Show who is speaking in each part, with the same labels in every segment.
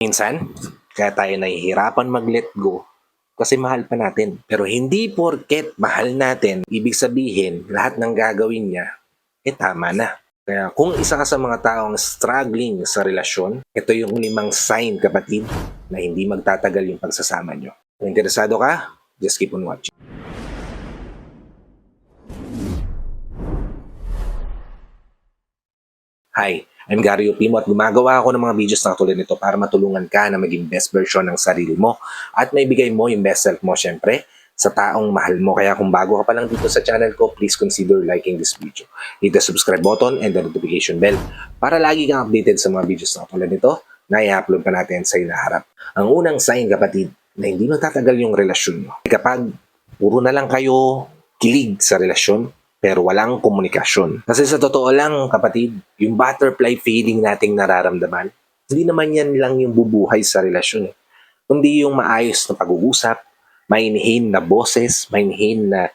Speaker 1: Minsan, kaya tayo nahihirapan mag-let go kasi mahal pa natin. Pero hindi porket mahal natin, ibig sabihin lahat ng gagawin niya, tama na. Kaya kung isa ka sa mga taong struggling sa relasyon, ito yung 5 sign, kapatid, na hindi magtatagal yung pagsasama nyo. Kung interesado ka, just keep on watching. Hi, I'm Gary Opimo at gumagawa ako ng mga videos na tulad nito para matulungan ka na maging best version ng sarili mo at maibigay mo yung best self mo, syempre, sa taong mahal mo. Kaya kung bago ka pa lang dito sa channel ko, please consider liking this video. Hit the subscribe button and the notification bell para lagi kang updated sa mga videos na tulad nito na i-upload pa natin sa inaharap. Ang unang sign, kapatid, na hindi magtatagal yung relasyon mo. Kapag puro na lang kayo kilig sa relasyon, pero walang komunikasyon. Kasi sa totoo lang, kapatid, yung butterfly feeling nating nararamdaman, hindi naman yan lang yung bubuhay sa relasyon. Kundi yung maayos na pag-uusap, mainhin na boses, mainhin na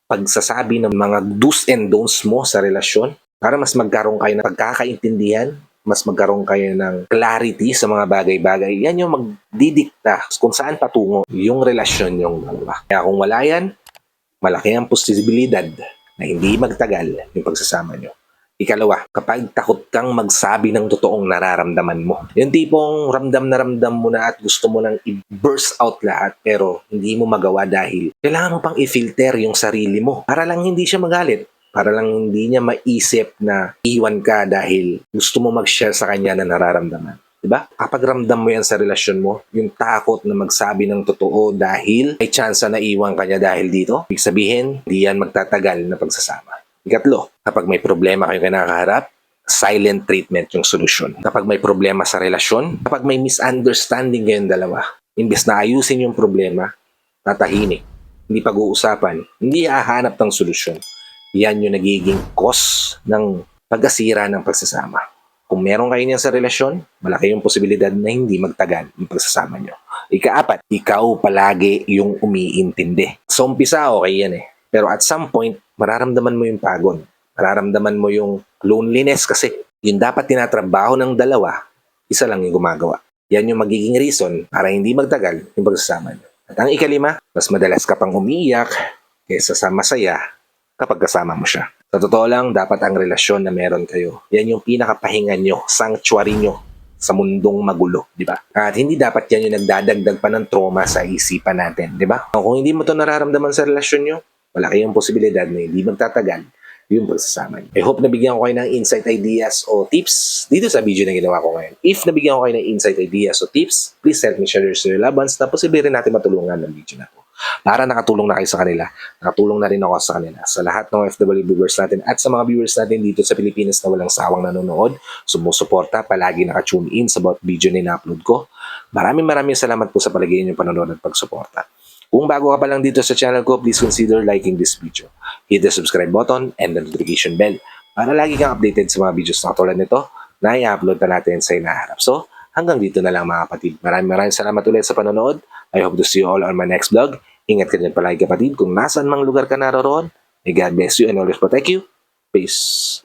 Speaker 1: pagsasabi ng mga do's and don'ts mo sa relasyon para mas magkaroon kayo ng pagkakaintindihan, mas magkaroon kayo ng clarity sa mga bagay-bagay. Yan yung magdidikta kung saan patungo yung relasyon yung dalawa. Kaya kung wala yan, malaki ang posibilidad na hindi magtagal yung pagsasama nyo. Ikalawa, kapag takot kang magsabi ng totoong nararamdaman mo. Yung tipong ramdam na ramdam mo na at gusto mo nang i-burst out lahat pero hindi mo magawa dahil kailangan mo pang i-filter yung sarili mo para lang hindi siya magalit. Para lang hindi niya maisip na iwan ka dahil gusto mo mag-share sa kanya na nararamdaman. Diba? Kapag ramdam mo yan sa relasyon mo, yung takot na magsabi ng totoo dahil may chance na iwan ka niya dahil dito, ibig sabihin, hindi yan magtatagal na pagsasama. Ikatlo, kapag may problema kayo kinakaharap, silent treatment yung solusyon. Kapag may problema sa relasyon, kapag may misunderstanding kayong dalawa, imbes na ayusin yung problema, tatahimik, hindi pag-uusapan, hindi hahanap ng solusyon. Yan yung nagiging cause ng pag-asira ng pagsasama. Kung meron kayo niyan sa relasyon, malaki yung posibilidad na hindi magtagal yung pagsasama nyo. Ikaapat, ikaw palagi yung umiintindi. Sa umpisa, okay yan eh. Pero at some point, mararamdaman mo yung pagod. Mararamdaman mo yung loneliness kasi yung dapat tinatrabaho ng dalawa, isa lang yung gumagawa. Yan yung magiging reason para hindi magtagal yung pagsasama nyo. At ang ikalima, mas madalas ka pang umiiyak kaysa sa masaya kapag kasama mo siya. Sa totoo lang, dapat ang relasyon na meron kayo, yan yung pinakapahinga nyo, sanctuary nyo sa mundong magulo, di ba? At hindi dapat yan yung nagdadagdag pa ng trauma sa isipan natin, di ba? Kung hindi mo to nararamdaman sa relasyon nyo, malaki yung posibilidad na hindi magtatagal yung pagsasama nyo. I hope nabigyan ko kayo ng insight, ideas, o tips dito sa video na ginawa ko ngayon. If nabigyan ko kayo ng insight, ideas, o tips, please help me share this to your loved ones na posible rin natin matulungan ng video na to. Para nakatulong na kayo sa kanila, nakatulong na rin ako sa kanila. Sa lahat ng OFW viewers natin at sa mga viewers natin dito sa Pilipinas na walang sawang nanonood, sumusuporta, palagi naka-tune in sa bawat video na ina-upload ko. Maraming salamat po sa palagi ninyong panonood at pagsuporta. Kung bago ka pa lang dito sa channel ko, please consider liking this video. Hit the subscribe button and the notification bell para lagi kang updated sa mga videos na tulad nito na i-upload na natin sa inaharap. So, hanggang dito na lang mga kapatid. Maraming salamat ulit sa panonood. I hope to see you all on my next vlog. Ingat ka dyan palagi kapatid. Kung nasaan mang lugar ka naroroon, may God bless you and always protect you. Peace.